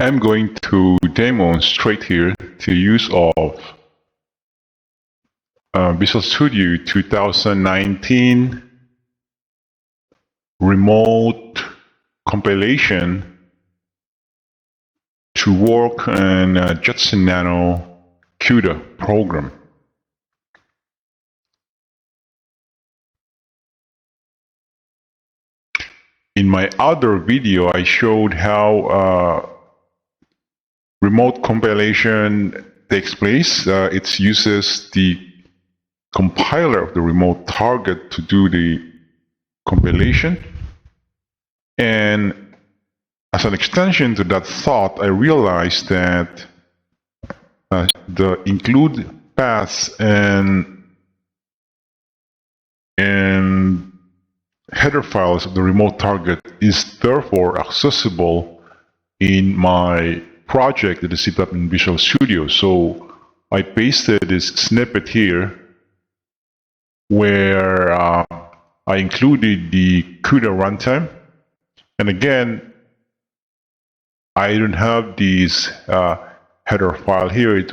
I'm going to demonstrate here the use of Visual Studio 2019 remote compilation to work on Jetson Nano CUDA program. In my other video, I showed how remote compilation takes place. It uses the compiler of the remote target to do the compilation. And as an extension to that thought, I realized that the include paths and header files of the remote target is therefore accessible in my project that is set up in Visual Studio. So I pasted this snippet here where I included the CUDA runtime. And again, I don't have this header file here.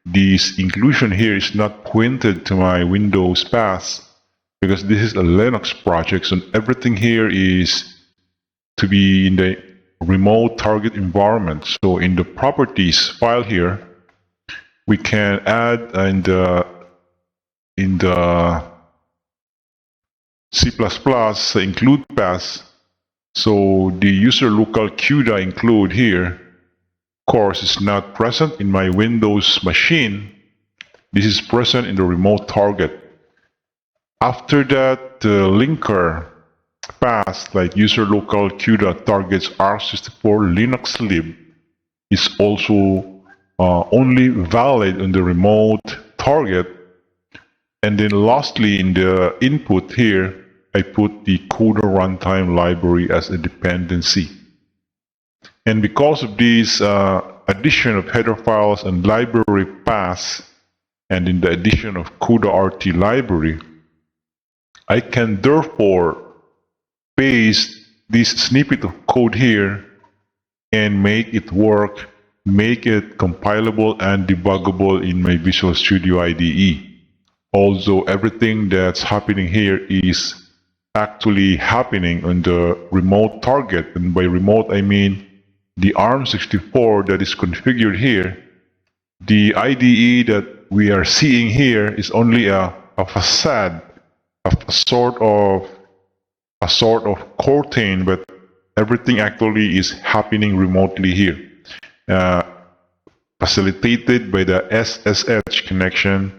This inclusion here is not pointed to my Windows paths because this is a Linux project, so everything here is to be in the remote target environment. So in the properties file here, we can add in the C++ include paths. So the user local CUDA include here, of course, is not present in my Windows machine. This is present in the remote target. After that, the linker path like user local CUDA targets R64 Linux lib is also only valid on the remote target. And then lastly, in the input here, I put the CUDA runtime library as a dependency. And because of this addition of header files and library paths, and in the addition of CUDA RT library, I can therefore paste this snippet of code here and make it work, make it compilable and debuggable in my Visual Studio IDE. Also, everything that's happening here is actually happening on the remote target. And by remote, I mean the ARM64 that is configured here. The IDE that we are seeing here is only a facade, a sort of curtain, but everything actually is happening remotely here, facilitated by the SSH connection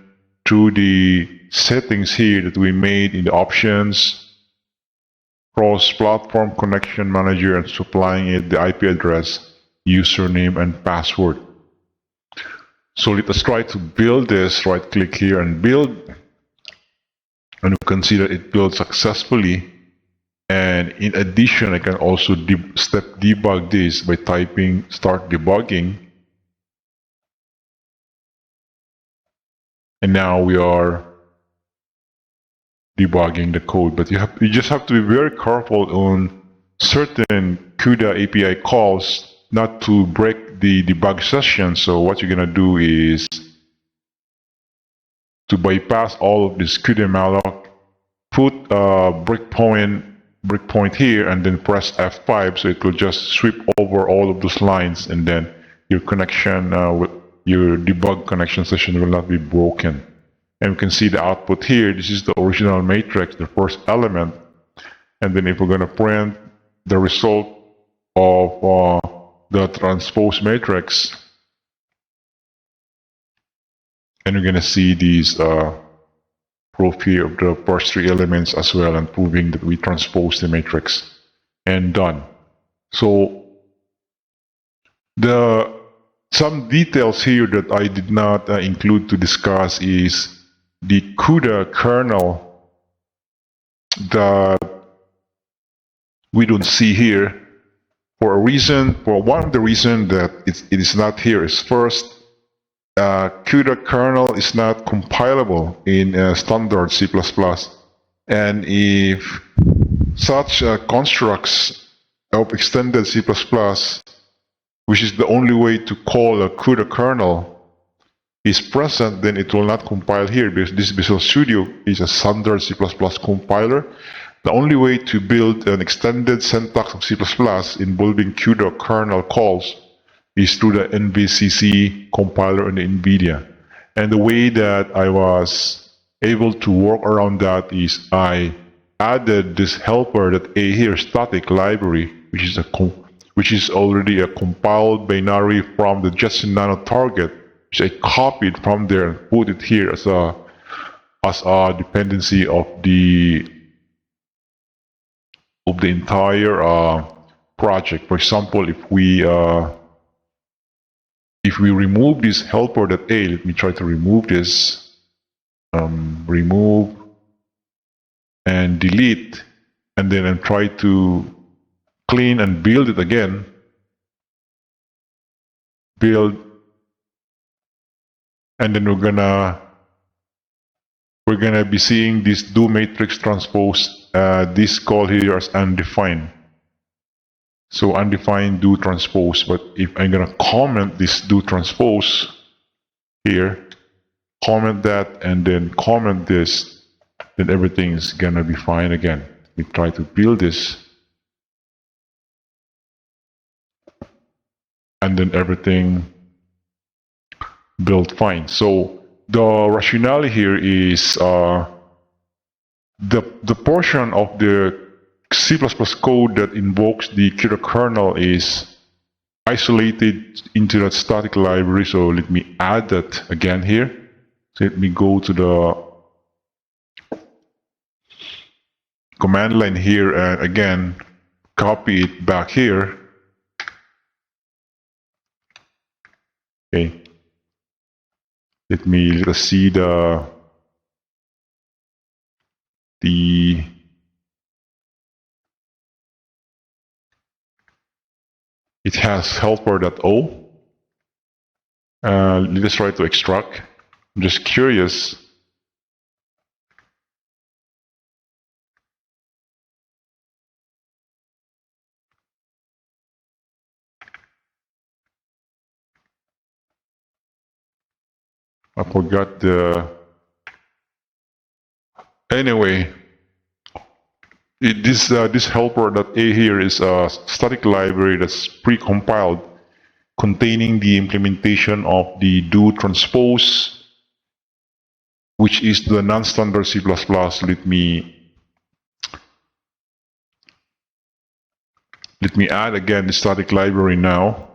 through the settings here that we made in the options, cross-platform connection manager, and supplying it the IP address, username, and password. So let us try to build this. Right-click here and build. And you can see that it builds successfully. And in addition, I can also step debug this by typing start debugging. And now we are debugging the code. But you just have to be very careful on certain CUDA API calls not to break the debug session. So what you're going to do is to bypass all of this CUDA malloc, put a breakpoint here, and then press F5, so it will just sweep over all of those lines, and then your connection, your debug connection session will not be broken. And we can see the output here. This is the original matrix, the first element. And then if we're going to print the result of the transpose matrix, and we're going to see these proof here of the first three elements as well, and proving that we transpose the matrix. And done. So some details here that I did not include to discuss is the CUDA kernel that we don't see here for a reason. For one of the reasons that it is not here is first, CUDA kernel is not compilable in standard C++. And if such constructs of extended C++ which is the only way to call a CUDA kernel, is present, then it will not compile here because this Visual Studio is a standard C++ compiler. The only way to build an extended syntax of C++ involving CUDA kernel calls is through the NVCC compiler in the NVIDIA. And the way that I was able to work around that is I added this helper.a here, static library, which is already a compiled binary from the Jetson Nano target, which I copied from there and put it here as a dependency of the entire project. For example, if we remove this helper.a, let me try to remove this, remove and delete, and then I try to clean and build it again, build, and then we're gonna be seeing this do matrix transpose, this call here as undefined. So undefined do transpose, but if I'm gonna comment this do transpose here, comment that and then comment this, then everything is gonna be fine again. We try to build this, and then everything built fine. So the rationale here is the portion of the C++ code that invokes the CUDA kernel is isolated into that static library. So let me add that again here. So let me go to the command line here and again copy it back here. Okay. Let us see it has helper.o. Let us try to extract. I'm just curious. I forgot the. Anyway, this helper.a here is a static library that's pre-compiled, containing the implementation of the do transpose, which is the non-standard C++. Let me add again the static library now.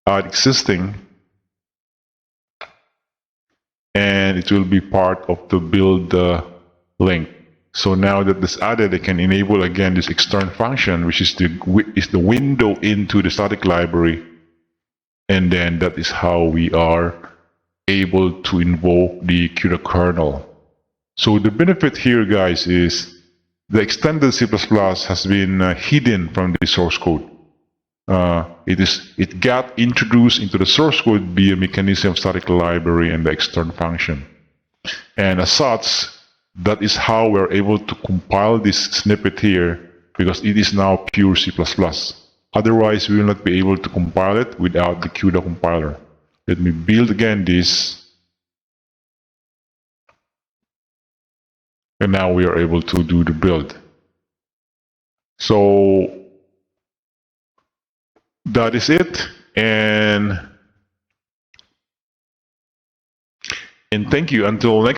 Add existing. And it will be part of the build link. So now that this added, I can enable again this extern function, which is the window into the static library. And then that is how we are able to invoke the CUDA kernel. So the benefit here, guys, is the extended C++ has been hidden from the source code. It got introduced into the source code via mechanism of static library and the extern function. And as such, that is how we're able to compile this snippet here, because it is now pure C++. Otherwise, we will not be able to compile it without the CUDA compiler. Let me build again this. And now we are able to do the build. So that is it, and thank you. Until next